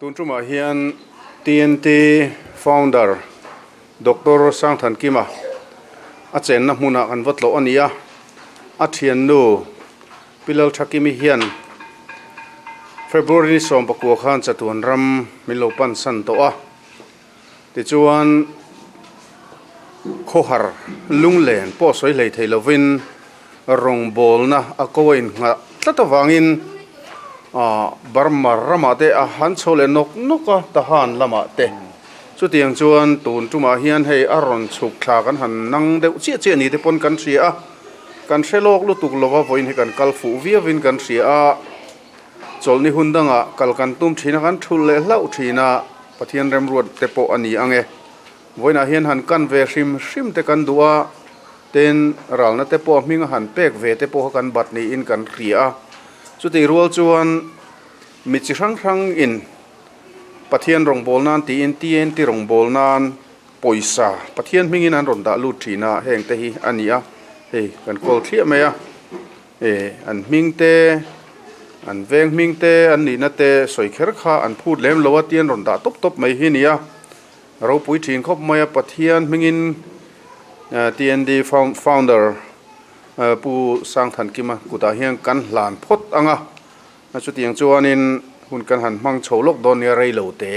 Tunjuma hian TNT founder Dr. Sang Than Kima a chen na hmuna kan vatlo ania a thian nu pilal thakimi hian February som pakua khan chatuan ram milo pan san to a ti chuan khohar lunglen po soi lei theilovin rong bol na a koin nga tlatawangin barmar ramate a han chole nok noka tahan lamate chu tiang chuan tun tuma hian hei aron chuk thla kan han nang deuh che ni te pon kan ria kan threlok lutuk lova voin he kan kalfu viavin kan ria cholni hundanga kalkan tum thina kan thul le hlau thina pathian rem ruat te po ani ange voina hian han kan ve hrim te kan duwa ten ralna te po hming han pek ve te po kan bat ni in kan ria chuti rual chuan mi chi rang in pathian rong bol nan ti in tien ti rong bol nan poisa pathian hmingin an ron da lu thina heng te hi ania he kan kol thia me a an hming te an veng hming te an ni na te soi kher kha an phut lem lowa tian ron da top mai hi nia ro pui thin khop mai pathian hmingin TND founder pu Sang Than Kima kuta hian kan hlan phot anga na chu tiang chuanin hun kan han mang cholok don ya rei lo te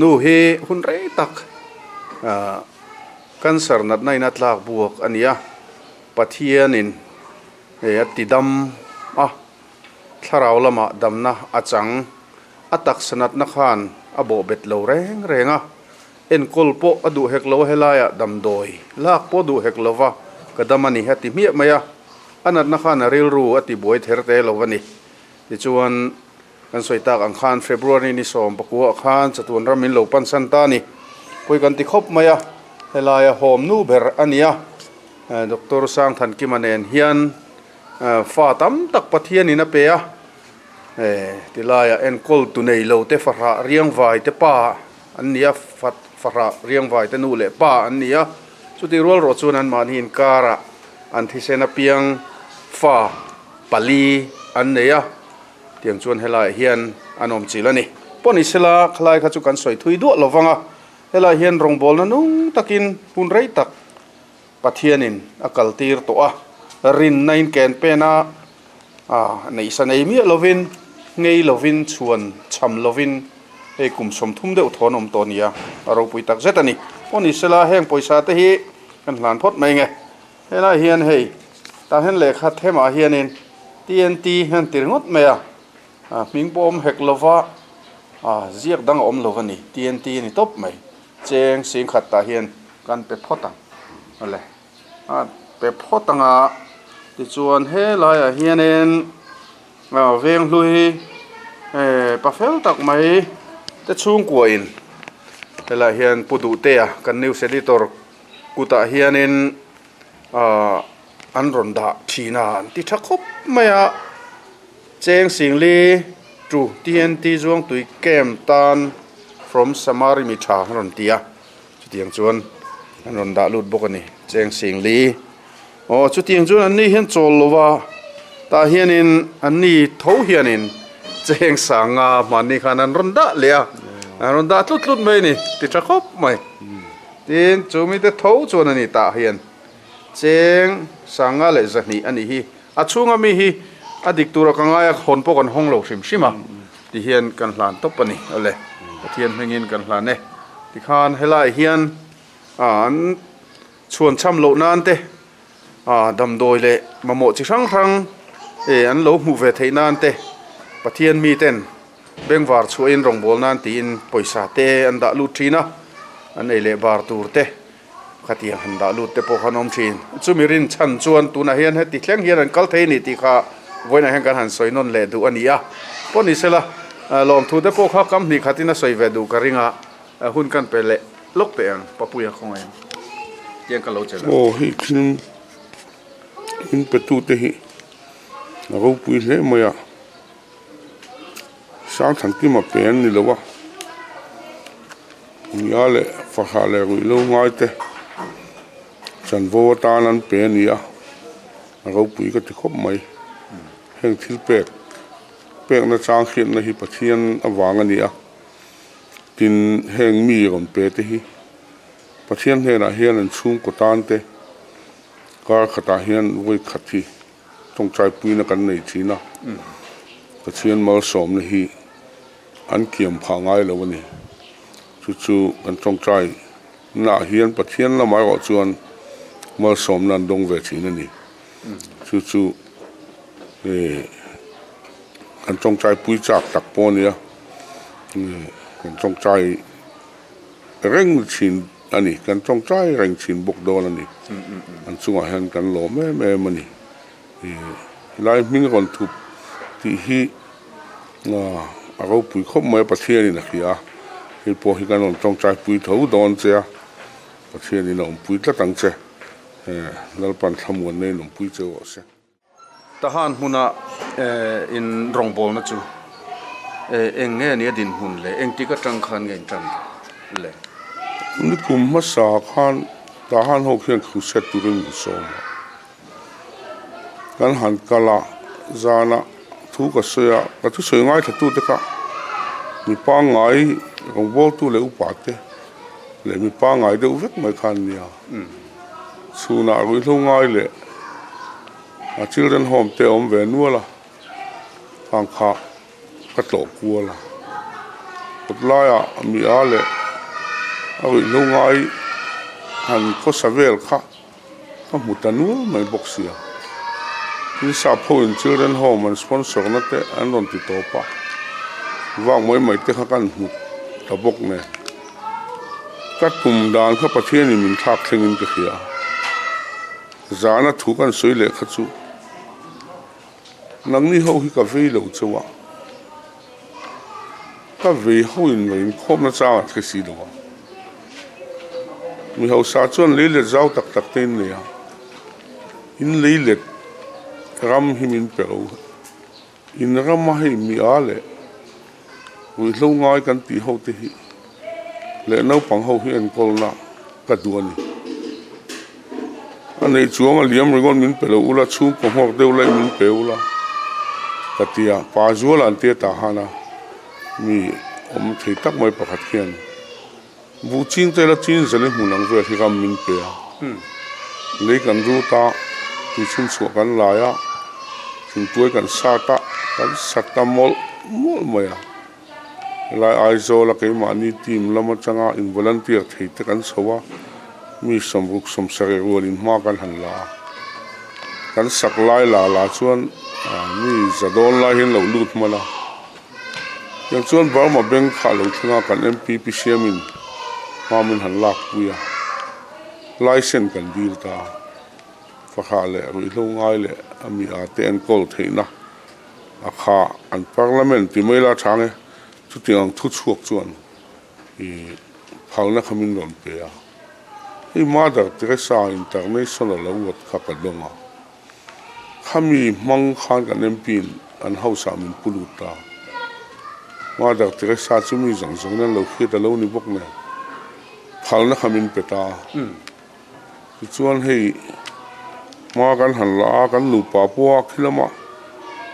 nu he hun rei tak cancer nat nai na tlak buak ania pathianin atidam tharau lama damna achang atak sanat na khan abo bet lo renga en kolpo adu hek lo helaya damdoi lak po du hek lova kadamani hati mi maya anat na khan ril ru ati boi therte lovani ti chuan kan soitak ang khan February ni som pakua khan chatun ramin lo pan santani poi kan ti khop maya helaya hom nu ber ania Dr. Sang Than Kimanen hian fa tam tak pathian ina pe a tilaya en kol tu nei lo te fara riang vai te pa ania fat fara riang vai te nu le pa ania chuti rol ro chun an man hin kara an thisena piang fa pali an neya tiang chuan helai hian anom chilani poni sela khlai kha chu kan soi thui du lowanga helai hian rong bol na nung takin hun rei tak pathianin akal tir to a rin nain ken pena nei sanei mi lovin ngei lovin chuan cham lovin e kum som thum deuh thon om tonia aro pui tak zetani poni sela heng poisa te hi kan hlan phot mai nge helai hian hei ta hen le kha thema hianin TNT han tirngot meya ming pom hek lova ziak dang om lovani TNT ni top mai cheng sing khat ta hian kan pe photang ale pe photanga ti chuan he lai a hianin veng hlui pa fel tak mai te chung ko in helai hian pudu te a kan news editor kuta hianin an ronda thina ti thakop maya cheng singli tru TNT zuang tui kem tan from Samari Mitha ron tia chutiang chuan an ronda lut bokani cheng singli chutiang chuan an ni hian chol lova ta hianin an ni tho hianin cheng sanga mani khan an ronda lea an ronda tlut mai ni ti thakop mai tin chumi te tho chuan ani ta hian cheng sanga le zani ani hi achunga mi hi adik tura kangaya hon pokon honglo shima ti hian kan hlan top ani ole pathian hmengin kan hlan ne ti khan helai hian an chuan cham lo nan te damdoi le mamo chi rang an lo mu ve theinan te pathian mi ten bengwar chuin rong bol nan ti in poisa te an da lu thina an ei le bar tur te khatia han da lu te po khanom thin chumirin chan chuan tuna hian he ti thleng hian an kal thei ni ti kha voina hen kan han soinon le du ania poni sela lom thu te po kha kam ni khatina soi ve du karinga hun kan pele lok pe ang papuya khongai tiang ka lo chela hi khin in petu te hi ro pui le moya Sang Than Kima pen ni lowa ya le fa khale ru lo ngai te chan vo ta nan pen ya ro pui ka ti khop mai heng thil pek pek na chang khian na hi pathian awang ania tin heng mi ron pe te hi pathian he na hian an chung ko tan te kar khata hian voi khathi tong chai pui na kan nei thina pathian mal som na hi an kiam pha ngai lo ni chu an tong chai na hian pathian la mai ro chuan mal som nan dong ve thina ni chu kan tong chai pui chak tak po nia kan tong chai reng chin ani kan tong chai reng chin bok don ani an chunga han kan lo me mani lai ming ron thu ti hi a ro pui khop mai pathian ni na khia hi po hi kan on tong chai pui tho don che pathian ni nom pui tla tang che lal pan thamun nei nom pui che o se tahan huna in rongbol na chu eng nge ni din hun le eng tika tang khan nge tang le ni kum ma sa khan tahan ho khian khu set tu rim so kan han kala zana thu ka soya ka thu soi ngai thatu te ka mi pa ngai rongbol tu le upa te le mi pa ngai de uvek mai khan nia chuna rui lo ngai le a children home te om ve nuala ang kha ka to kuala putlaya mi ale a rui lo ngai han ko savel kha ka mutanu mai boxia ni sa pho in children home and sponsor na te an don ti to pa wang moi mai te kha kan hu ta bok ne ka tum dan kha pathian ni min thak thlengin ka khia zana thu kan soi le kha chu nang ni ho hi ka vei lo chuwa ka vei ho in mai khom na cha ka si lo mi ho sa chuan le le zau tak tak ten le ya in le le ram hi min pero in ram ma hi mi ale wi lo ngai kan ti ho te hi le no pang ho hi en kol na ka duani anei chuang a liam ringon min pelo ula chu ko hok deu lai min peula katia pa zual an te ta hana mi om thei tak mai pakhat khian bu chin te la chin zale hunang ve hi gam min pe le kan ru ta tu chun chu kan la ya thing tuai kan sa ta kan satta mol maya lai ai zo la ke ma ni team lama changa in volunteer thei te kan sowa mi somruk som sare rolin ma kan han la kan sak lai la chuan mi zadon la hin lo lut mala yang chuan Burma Bank kha lo thunga kan MP PCM in ma min han lak puya license kan dil ta fakha le ri lo ngai le ami a te en kol theina a kha an parliament ti mela thange chu tiang thu chuak chuan I phalna khamin ron pe a hi Mother Teresa International lawat kha ka donga khami mang khan kan empin an hausa min puluta Mother Teresa chumi jang na lo khita lo ni bok ne phalna khamin peta chuan hei ma kan han la kan lu pa po khilama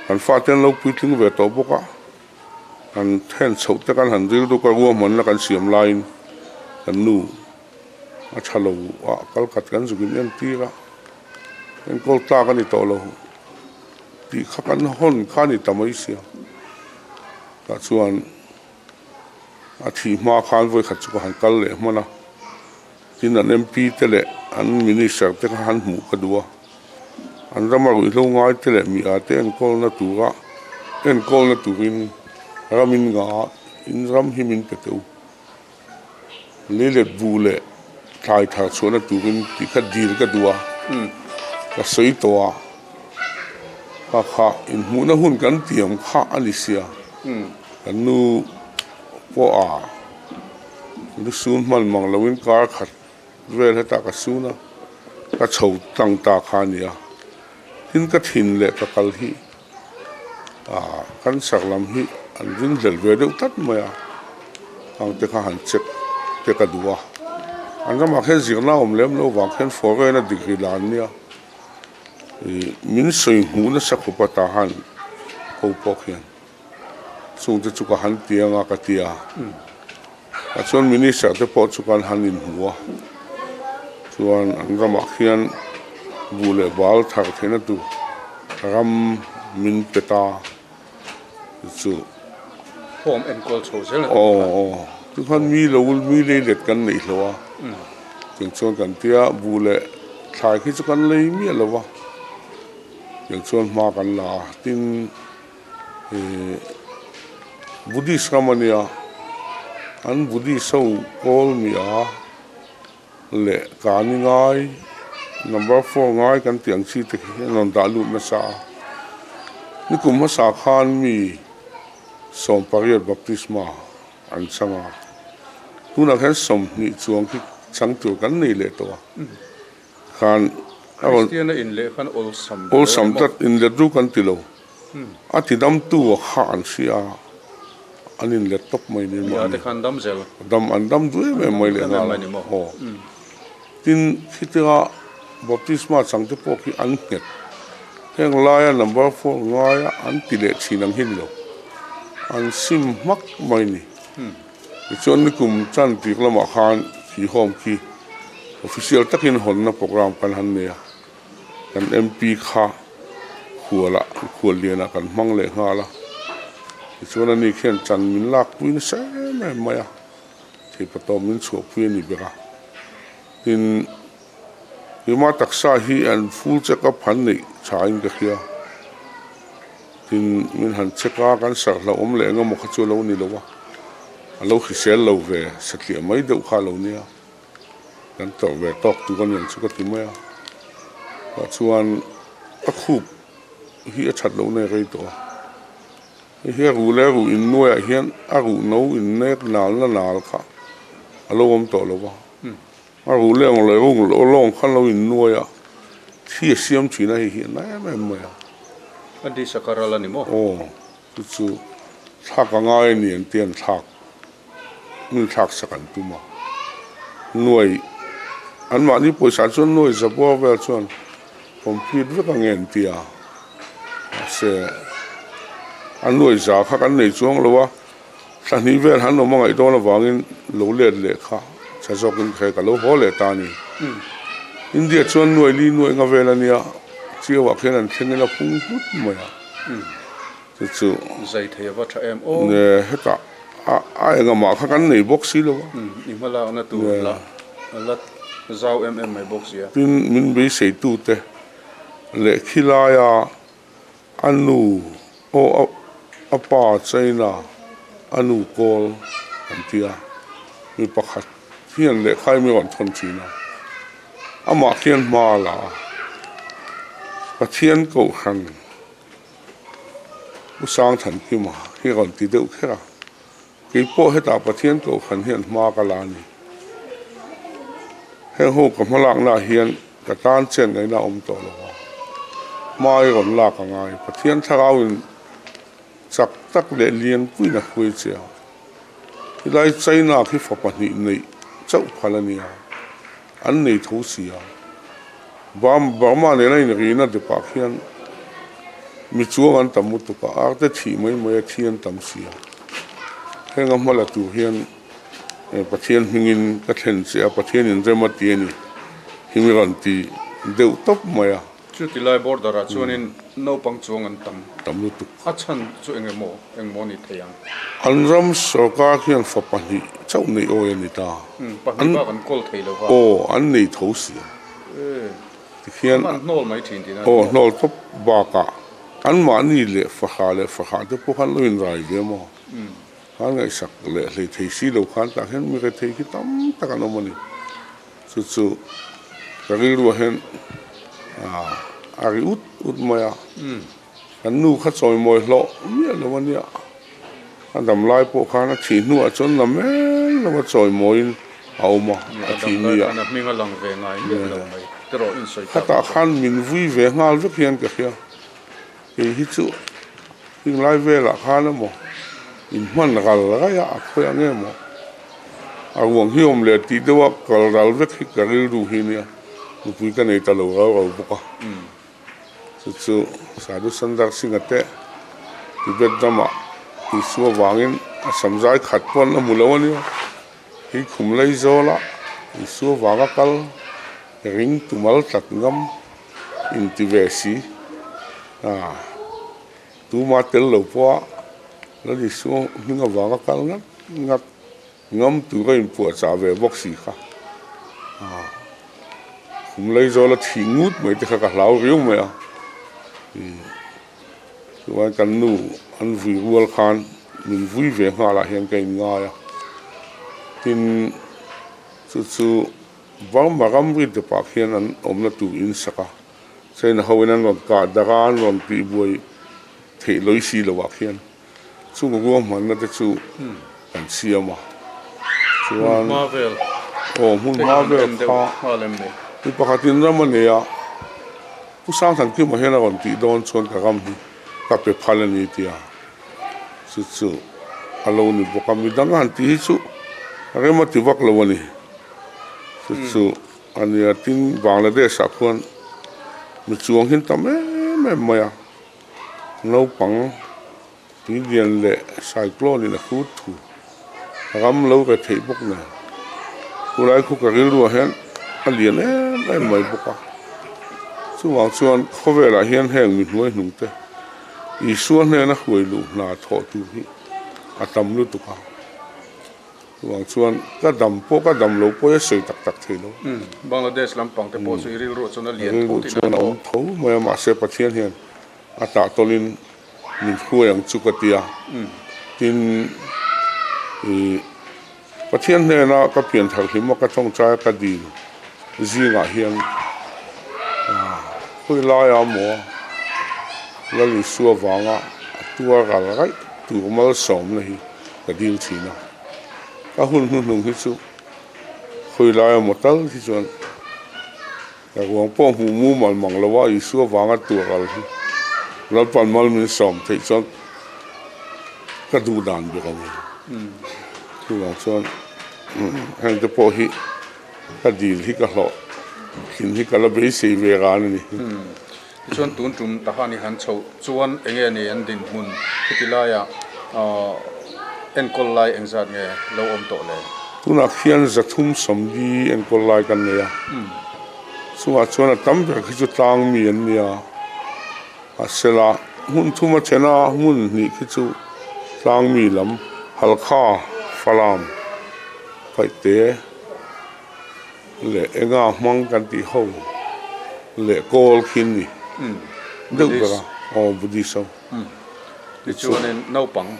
kan fa ten lo puitling ve to boka kan then chhote kan han dil du ka ru man la kan siam line kan nu a chalo a kalkat kan zugin en tira en kol ta kan I to lo ti kha kan hon khani tamai sia ta chuan a thi ma khan voi khat chu han kal le mana tin an MP te le an minister te han mu ka duwa an rama ru lo ngai te le mi a te en kol na turin ramin nga in ram himin pe teu le bule thai tha chona turin ti kha dir ka duwa ka soi towa ka kha in huna hun kan tiam kha alisia kan nu po a du sun man mang lawin kar khat vel heta ka suna ka chho tang ta khania tin ka thin le ka kal hi kan saklam hi an ring del ve deuh tat maya ang te kha han chek te ka duwa an ma khen zirna om lem lo wa khen foreign na degree lan nia min soi hu na sakhupa ta han ko pokhian sung te chu ka han tianga ka tia a chuan minister te pawh chu kan han in hua chuan an ramah khian bu le bal thar theina tu ram min peta chu home and culture zel tu khan mi lo mi le let kan nei hlowa chung chuan kan tia bu le thlai khi chu kan lei mi lowa chung chuan ma kan la tin Buddhist ramania an Buddhist so kol mia le kani ngai number 4 ngai kan tiang chi te non da lu na sa ni kum ma sa khan mi som pariat baptisma an changa tuna khan som ni chuang ki chang tu kan nei le to khan Christian in le khan all sam tat in le du kan tilo ati dam tu khan sia anin le top mai ni ma te khan dam zel dam an dam du me mai le na ho tin khitira baptisma chang te po ki an nget heng laia number 4 ngaya an tile chinang hin lo an sim mak mai ni chon ni kum chan ti klama khan ki hom ki official takin hon na program kan han ne kan MP kha khuala khualiana kan mang le ngala chon ani khen chan min lak puin se me maya thei patom min chu puin ni bera tin hima taksa hi an full check up han nei chain ka khia tin min han cheka kan sar la om le nga mo khachu lo ni lowa alo khi sel lo ve sakli mai deuh kha lo nia kan to ve tok tu kan yan chu ka ti mai a chuan a khup hi a that lo ne rei to hi ru le ru in noya hian a ru no in nek nal na nal kha alo om to lo wa a ru le ngol lo long khan lo in noya thi siam china hi na me mai adi sakarala ni mo chu thak angai ni an tian thak mi thak sakan tu ma nuai an ma ni poisa chon nuai zapo vel chon complete ve ka ngen tia se an nuai za kha kan nei chuang lo wa thani vel han no mangai to na wangin lo le kha cha zokin khe ka lo ho le ta ni india chon nuai li nuai nga vel ania chiwa wa khen an thengela pung hut moya chu zai thei wa tha em ne heta a nga ma kha kan nei box si lo ni mala na tu la zau mai box ya tin min be sei tu te le khilaya anu o apa chaina anu kol antia mi pakhat hian le khai mi on thon china ama khian ma la pathian ko khan usang than ki ma hi gon ti deuh khera ki po heta pathian ko khan hian ma ka la ni he ho ka malak na hian ka tan chen ngai na om to lo mai gon la ka ngai pathian thagau in chak tak le lian pui na khoi che lai chaina khi fa pa ni nei chau phalania an nei tho sia bama ne nei ri na de pa khian mi chuang an tam mu tu ka ar te thi mai thian tam sia henga mala tu hian pathian hingin ka thlen che pathian in rema ti ni himiran ti deuh top maya chu tilai border a chuanin no pang chuang an tam lu tu a chan chu engmo ni theiang anram sarkar khian fa pani chau nei o ni ta pahni ba kan kol thei lo wa an nei tho sia khian man nol mai thin tin nol top ba ka an ma ni le fa kha de po khan lo in rai ve mo han ngai sak le thei si lo khan ta hen mi ke thei ki tam ta ka no mani chu kari ru hen ari ut maya kan nu kha choi moi lo mi lo mania an dam lai po khana thi nu a chon na me lo ma choi moi au ma a thi ni a ana minga lang ve ngai ni lo mai tero in soi ta khan min vui ve ngal ve khian ka khia hi chu hing lai ve la khana mo in man gal ga ya khoi ange mo a wong hi om le ti de wa kal ral ve khi ka ru hi ni pui ka nei ta lo ga bu ka chu sa du sandar singate ti bet dama Isua wangin samjai khat pon na mulawani hi khumlei zola Isua wanga kal ring tumal tat ngam intivesi tu ma tel lo po la Isua ninga wanga kal ngat ngam tu ga in pu cha ve boxi kha khumlei zola thingut mai te kha lau riu mai Tuan kan nu an vui rual khan min vui ve nga la hian kai nga ya tin chu bang magam ri de pa khian an omna tu in saka sei na hoin an ka dagan ron pi boi thei loi si lo wa khian chu go man na te chu an siama chuan Marvel mun Marvel kha halem ne ti pakhatin ramane ya pusang than ki ma hian ron ti don chon ka gam hi ka pe phalani tia chu alo ni bokami dangan ti chu are ma ti wak lawani chu ani atin Bangladesh akon mi chuang hin tam me maya no pang ti dian le cyclone na khu thu ram lo ka thei bok na kulai khu ka ril ru hen alien mai boka chu wang chuan khowela hian heng mi hnuai hnung te Isua ne na huai lu na tho tu hi atam lu tu ka wang chuan ka dam lo po ya sei tak thei lo Bangladesh lampang te po chu iril ro chuna lian thu ti chuan na om tho ma ma se pathian hian ata tolin min khuang chu ka tia tin pathian ne na ka pian thar hi ma ka chong cha ka di zinga hian khoi la ya mo la Isua wanga tua gal gai tu mal som na hi ka dil china ka hun hi chu khoi la motal hi chuan ka wang po mu mal mang lawa Isua wanga tua gal hi la pan mal min som thei chuan ka du dan bi ka ni tu wang chuan hang te po hi ka dil hi ka hlo hin hi ka la be sei ve ga ni chuan tun tum ta hani han chho chuan enge ni an din mun khitilaya en kol lai engzat nge lo om to le tuna khian zathum somdi en kol lai kan ne ya chuwa chuan tam be khi chu tang mi an nia asela hun thuma chena mun ni khi chu tang mi lam halkha falam paite le enga mang kan ti ho le kol khin ni đâu cả Buddhism le chuan en no pang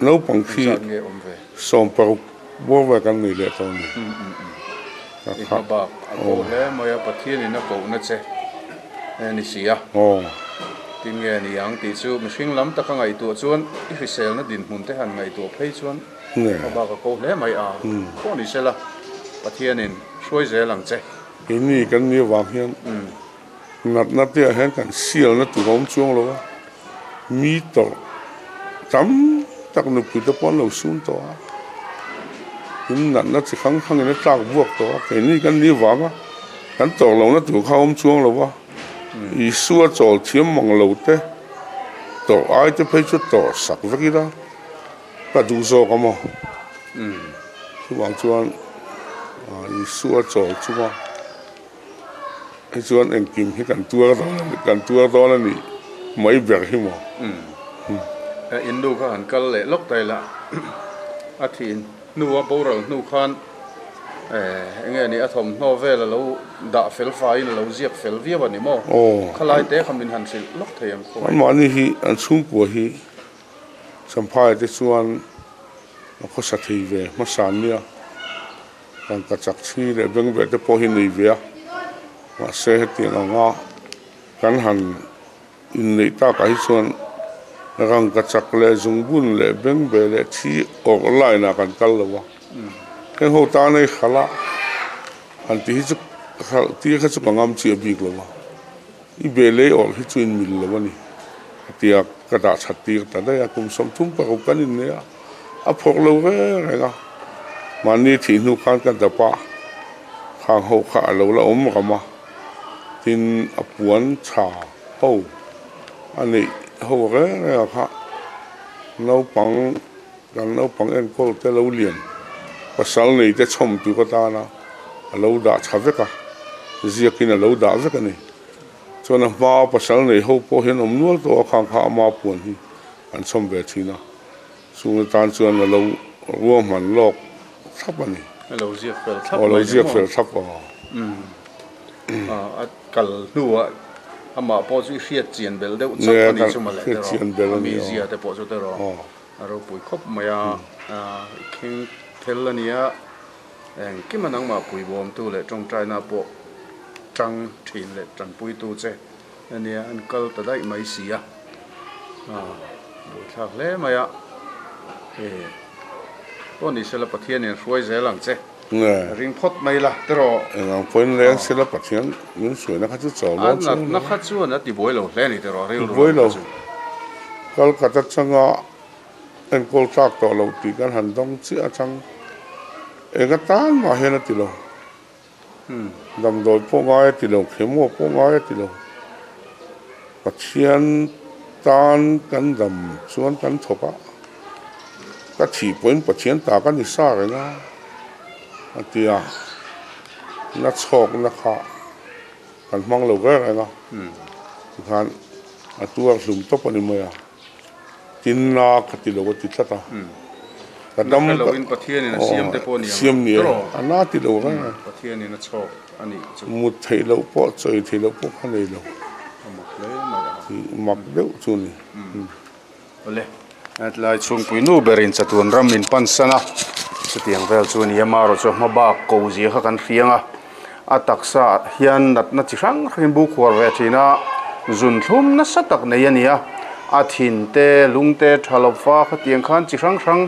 nấu bằng khi nge om ve som pau bo wa kan ni le to ni ni ha ba ko le moya pathian ni na ko na che ni sia tin nge ni yang ti chu mihring lam ta ka ngai tu chuan i fisel na din mun te han ngai tu phei chuan ha ba ka ko le mai ko ni sela pathian in soi ze lang che ini kan ni wa hian nat te hen kan sial na tu rom chuang lo mi to tam tak nu pu te pon lo sun to in nat chi khang na tak buak to ke ni kan ni wa ma kan to lo na tu kha om chuang lo wa Isua chol thiam mang lo te to ai te phei chu to sak vaki da ka du zo ka mo chu wang chuan Isua chol chu ma cái chuan en kim hi kan tua đó là ni mai ber hi mo in nu kha an kal le lok tai la a thin nu a boral nu khan nge ni athom novel lo da fel fa in lo ziak fel via ba ni mo khalai te khamin han sil lok thayam ko an mani hi an chung ko hi samphai te chuan ko sa thei ve ma san nia kan ka chak chi le beng ve te po hi nei ve ma se ti na nga kan han in nei ta ka hi chuan rang ka chak le zung bun le beng be le chi ok lai na kan kal lo wa cái hồ ta này khá là anh tí chút tí cái chút bằng âm chia biệt rồi mà ý về lấy ở cái chuyện mình là vậy thì cái đã chặt tí cái đấy cũng sống chung vào cái này nè à phục lâu cái này mà ni thì nu khăn cái đập pa hàng hồ khá lâu là ốm mà tin à buồn trà hồ anh này hồ cái này khá nấu bằng gần nấu bằng em cô tới lâu liền và sáng này tới chồng tụi cô ta na lâu đã chả biết cả riêng khi là lâu đã biết cái này cho nên mà và sáng này hậu phố hiện ông nuôi tôi khang khá mà buồn thì anh xong về thì na xuống tan cho là lâu rùa mặn lọc thấp anh này lâu riêng phải thấp lâu riêng phải thấp cả nụ mà bỏ chú khiết chiến bel đâu chắc anh đi chung mà lại đó mi gì để bỏ chú đó rồi bùi khóc mà kinh thế là nia cái mà năng mà bùi bom tu lệ trong trái na bộ trăng thìn lệ trăng bùi tu chứ nia anh câu tới đây mấy xí bùi thằng lẽ mà con đi sẽ là bắt thiên nên xuôi dễ lắm chứ ring pot mấy là đó anh phun lên sẽ là bắt thiên những suy nó khát chút à nó khát chút nó thì bồi lâu lên thì đó bồi lâu kalau kata canga en kol tak to lo ti kan han dong chi a chang e ga tan ma he na ti lo dam doi po ngai ti lo khemo po ngai ti lo pathian tan kan dam chuan kan thopa ka thi poin pathian ta kan ni sa ga na atia na chok na kha kan mang lo ga ga kan atua hlum to pani moya tin na khati lo ti thata kadam Halloween pathian ni siam te poni siam ni ana ti lo ga pathian ni na chok ani chu mu thei lo po choi thei lo po khan nei lo mak le ma mak deu chu ni ole at lai chung pui nu berin chatun ramin pansana chutiang vel chu ni amaro chu ma ba ko ji kha kan rianga ataksa hian nat na chi rang rim bu khwar ve thina zun thum na satak nei ania athin te lungte thalofa khatiang khan chi rang rang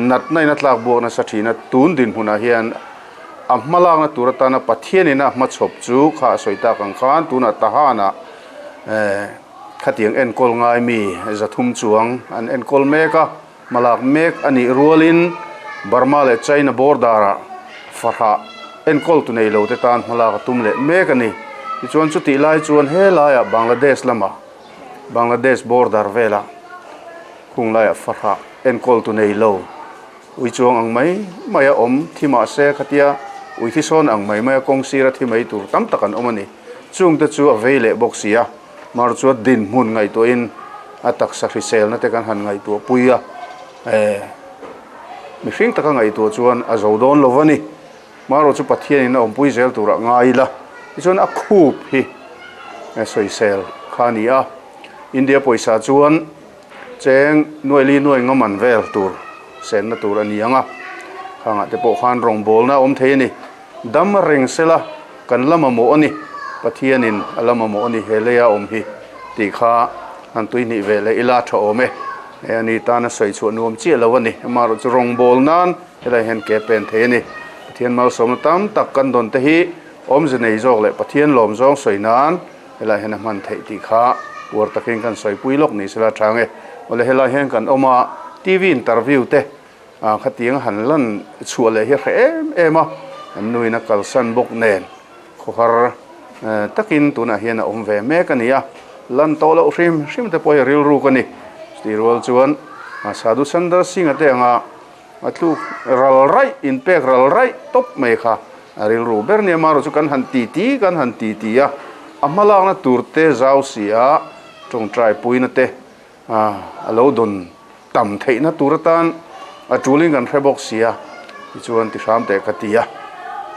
nat nai na tlak bo na sathina tun din huna hian ammalang na turatana pathianina ma chhop chu kha soita kang khan tuna tahana khatiang en kol ngai mi zathum chuang an en kol meka malak mek ani rualin Burma le China border farha en kol tu nei lo te tan malak tum le mek ani chuan chu ti lai chuan he laia Bangladesh lama Bangladesh border vela khung laia farha en kol tu nei lo ui chuang ang mai maya om thima se khatia ui thi son ang mai maya kong sira thi mai tur tam takan omani chung te chu avele boxia mar chu din mun ngai to in atak sa sel na te kan han ngai to puia mi hring taka ngai to chuan a zodon lovani maro chu pathian in om pui zel tura ngai la chuan a khup hi soi sel khania India poisa chuan cheng noili noi ngaman vel tur sen na tur anianga khanga te po khan rong bol na om theini dam reng sela kan lama mo ani pathianin alama mo ani helea om hi ti kha han tuini vele ila tho ome ani tana soi chu nuam chi lawani maro chu rong bol nan helai hen ke pen theini pathian mal som tam tak kan don te hi om jenei jok le pathian lom jong soinan helai hen man thei ti kha war takin kan soi puilok ni sela thange ole helai hen kan oma TV interview te khatiang hanlan chuale hi ema nuina kalsan bok nen khohar takin tuna hian om ve me kania lan tolo rim te poi ril ru kani stirol chuan sadhu sandar singh ate anga atlu ral rai inpek ral rai top me kha ril ru berni maro chu kan han ti ya amala na turte zau sia tong trai puina te alo don tam theina turatan atuling kan rebok sia chuan ti sam te katia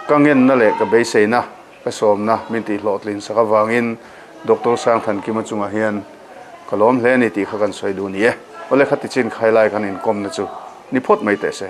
kangen na le ka beiseina ka somna minti hlotlin saka wangin Dr. Sang Than Kim chunga hian kalom hle ni ti kha kan soi du ni e ole khati chin khailai kan in kom na chu ni phot mai te se